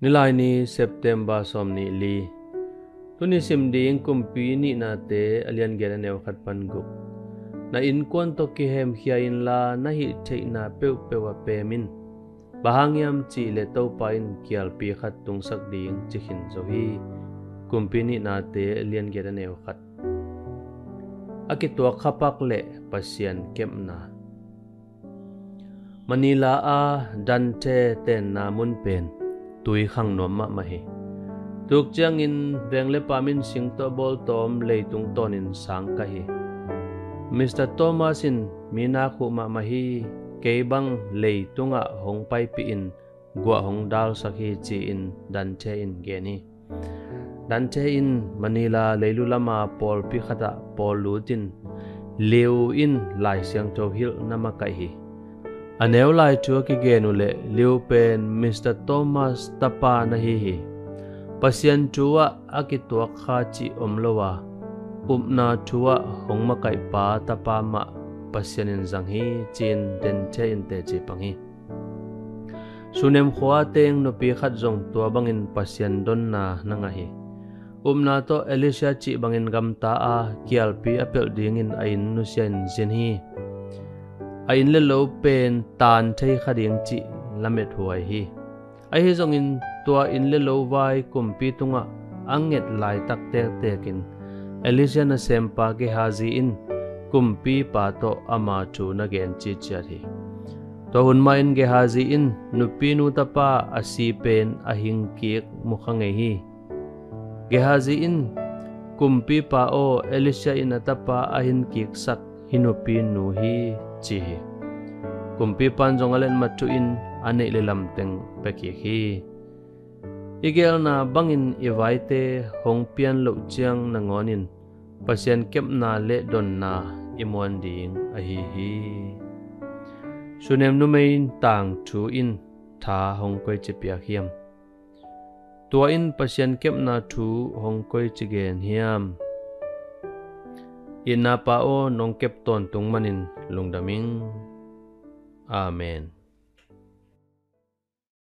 Nilai ni September som ni li. Tuni simding kumpi ni nate alian gena ne wakat panggup. Na inkon to kihem hiain la na hi chei na peu pewa pemin. Bahangyam chi le tau pain kial pi khat tung sak ding chikhin zo hi. Kumpi ni nate alian gena ne wakat. Akitwa kapak le pasyan kem na. Manila a dante ten na mun pen. Tui khang no ma mahi. Tuk chiang in vengle pamin sing to bol tom leitung tonin sang kahi. Mr. Thomas in mina khu ma mahi keibang leitunga hong pai pi in gua hong dal sakhi chi in danche in geni. Danche in Manila leilulama pol pi khata pol lutin liu in lai siang to hil namakai. Aneu lai chua ki genu le liu pen Mr. Thomas tapa na hi. Pasyan chua akitwa kha chi omlowa. Upna chua hong makai pa tapa ma pasyanin zang hi chin den che in te chi pangi. Sunem khwa teng no pi khat zong tua bangin pasyan don na nangahi. Upna to Alicia chi bangin gamta a kial pi apel dingin ain nu sian zin hi. Ain le lo pen tan thei khading chi lamet huai hi. Ai hi zong in tua in le lo vai kumpi tunga anget lai tak tek tekin Alicia na sempa ke hazi in kumpi pa to ama chu na gen chi hi. To hun ma in ge hazi in nupi nu tapa asi pen ahing kiek mukhange hi. Ge hazi in kumpi pa o Alicia in atapa ahin kiek sak hinupi nu hi chi. Kumpi pan zongalen matu in ane le lamteng peki hi. Igel na bangin iwaite hong pian lo chiang na ngonin pasyan kem na le don na imuan ding ahi hi. Sunem numain tang chu in tha hong koi chipia hiam. Tua in pasyan kem na thu hong koi chigen hiam. Ina pa o nong kep ton tung manin lungdaming. Amen.